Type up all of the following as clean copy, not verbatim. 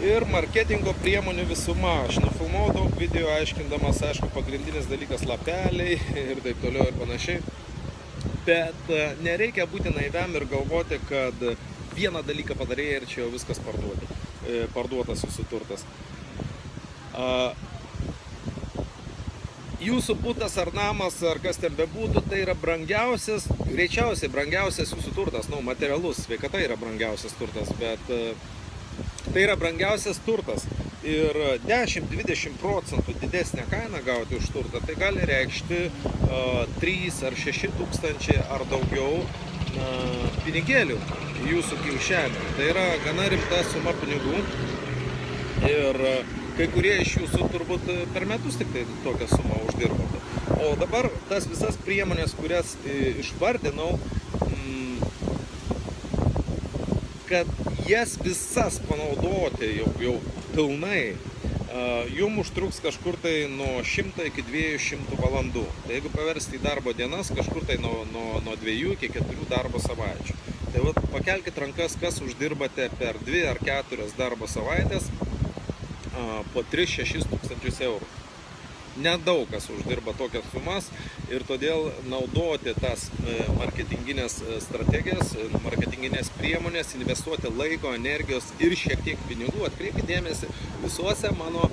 ir marketingo priemonių visuma. Aš nufilmavau daug video aiškindamas, aišku, pagrindinis dalykas lapeliai ir taip toliau ir panašiai. Bet nereikia būti naiviam ir galvoti, kad vieną dalyką padarėjai ir čia jau viskas parduotas jūsų turtas. Jūsų butas ar namas, ar kas ten bebūtų, tai yra brangiausias, greičiausiai brangiausias jūsų turtas, materialus, sveikata yra brangiausias turtas, bet tai yra brangiausias turtas. Ir 10-20% didesnę kainą gauti už turtą, tai gali reikšti 3 ar 6 tūkstančiai ar daugiau pinigėlių jūsų kiaušelį. Tai yra gana rimta suma pinigų ir kai kurie iš jūsų turbūt per metus tik tai tokią sumą uždirbote. O dabar tas visas priemonės, kurias išvardinau, kad jas visas panaudoti jau pilnai, jums užtruks kažkur tai nuo 100 iki 200 valandų. Tai jeigu paversti į darbo dienas, kažkur tai nuo 2 iki 4 darbo savaičių. Tai vat, pakelkite rankas, kas uždirbate per 2 ar 4 darbo savaitės po 3-6 tūkstančius eurų. Nedaug kas uždirba tokias sumas ir todėl naudoti tas marketinginės strategijas, marketinginės priemonės, investuoti laiko, energijos ir šiek tiek pinigų. Atkreipkite dėmesį, visuose mano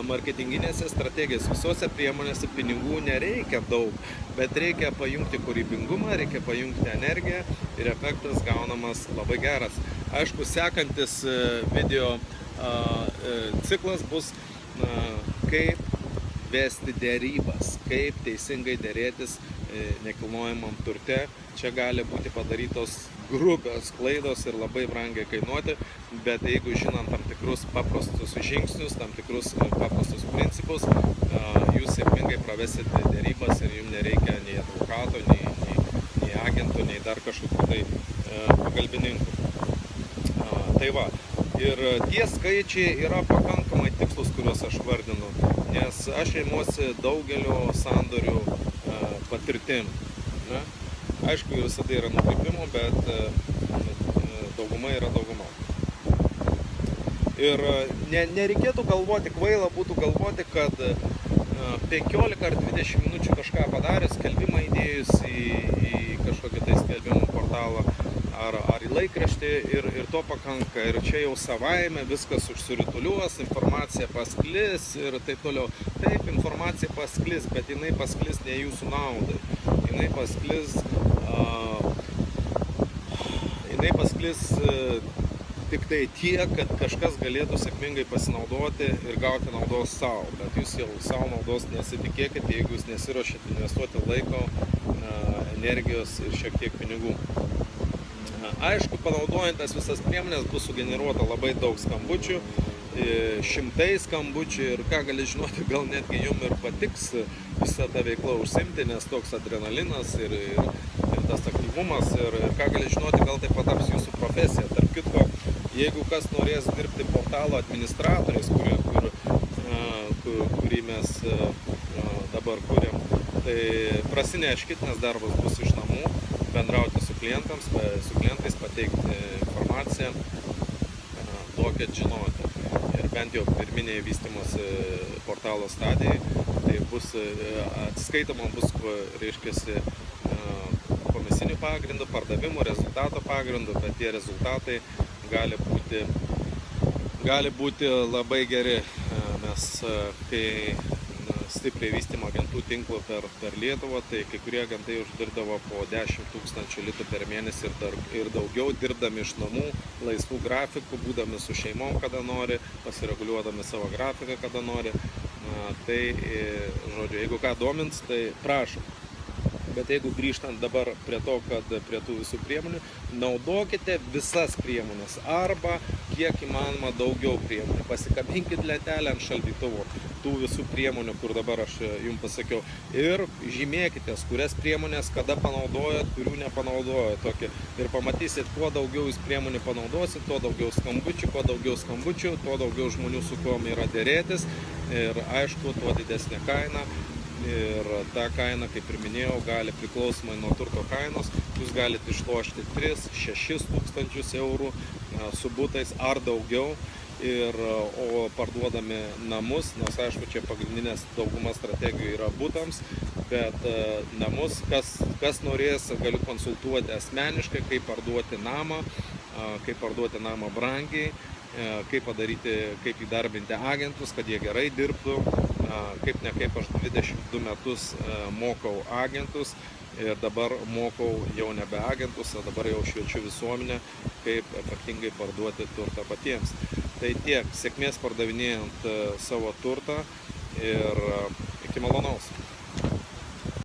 marketinginėse strategijose, visuose priemonėse pinigų nereikia daug, bet reikia pajungti kūrybingumą, reikia pajungti energiją ir efektas gaunamas labai geras. Aišku, sekantis video ciklas bus kaip vesti dėrybas, kaip teisingai dėrėtis nekilnojamam turte. Čia gali būti padarytos grubios klaidos ir labai brangiai kainuoti, bet jeigu žinant tam tikrus paprastus žingsnius, tam tikrus paprastus principus, jūs sėkmingai pravesite dėrybas ir jums nereikia nei advokato, nei agentų, nei dar kažkokių tai pagalbininkų. Tai va, ir tie skaičiai yra pakankamai tikslus, kuriuos aš vardinu, nes aš remiuosi daugelio sandorių patirtim. Aišku, visada yra nukrypimų, bet dauguma yra dauguma. Ir nereikėtų galvoti, kvaila būtų galvoti, kad 15 ar 20 minučių kažką padaręs, skelbimą įdėjus į kažkokį tai skelbimų portalą ar į laikraštį ir to pakanka. Ir čia jau savaime viskas užsirituliuos, informacija pasklis ir taip toliau. Taip, informacija pasklis, bet jinai pasklis ne jūsų naudai. Jinai pasklis tik tai tiek, kad kažkas galėtų sėkmingai pasinaudoti ir gauti naudos savo. Bet jūs jau savo naudos nesitikėkite, jeigu jūs nesiruošite investuoti laiko, energijos ir šiek tiek pinigų. Aišku, panaudojant tas visas priemonės bus sugeneruota labai daug skambučių, šimtai skambučių ir ką gali žinoti, gal netgi jums ir patiks visą tą veiklą užsimti, nes toks adrenalinas ir tas aktyvumas ir ką gali žinoti, gal tai pataps jūsų profesija. Tarp kitko, jeigu kas norės dirbti portalo administratoriais, kurį mes dabar kuriam, tai prasineškit, nes darbas bus iš namų, bendrauti su klientais, pateikti informaciją, tokią žinote. Ir bent jau pirminiai vystymosi portalo stadijai, tai bus atsiskaitoma, bus, reiškiasi, komisinių pagrindų, pardavimų, rezultato pagrindų, bet tie rezultatai gali būti labai geri. Mes, kai stipriai vystymo agentų tinklo per Lietuvą, tai kai kurie agentai uždirbdavo po 10 000 litų per mėnesį ir daugiau, dirbdami iš namų, laisvų grafikų, būdami su šeimom, kada nori, pasireguliuodami savo grafiką, kada nori. Tai, žodžiu, jeigu ką domins, tai prašom. Bet jeigu grįžtant dabar prie to, kad prie tų visų priemonių, naudokite visas priemonės arba kiek įmanoma daugiau priemonių. Pasikabinkit lentelę ant šaldytuvo tų visų priemonių, kur dabar aš jums pasakiau. Ir žymėkitės, kurias priemonės kada panaudojot, kurių nepanaudojot. Ir pamatysit, kuo daugiau jūs priemonių panaudosit, tuo daugiau skambučių, kuo daugiau skambučių, tuo daugiau žmonių su kuom yra dėrėtis. Ir aišku, tuo didesnė kaina. Ir ta kaina, kaip ir minėjau, gali priklausomai nuo turto kainos, jūs galite išlošti 3-6 tūkstančius eurų su butais ar daugiau. o parduodami namus, nors aišku, čia pagrindinės dauguma strategijų yra butams, bet namus, kas norės, galiu konsultuoti asmeniškai, kaip parduoti namą brangiai, kaip įdarbinti agentus, kad jie gerai dirbtų, kaip aš 22 metus mokau agentus ir dabar mokau jau nebe agentus, o dabar jau šviečiu visuomenę, kaip efektingai parduoti turtą patiems. Tai tiek, sėkmės pardavinėjant savo turtą ir iki malonaus.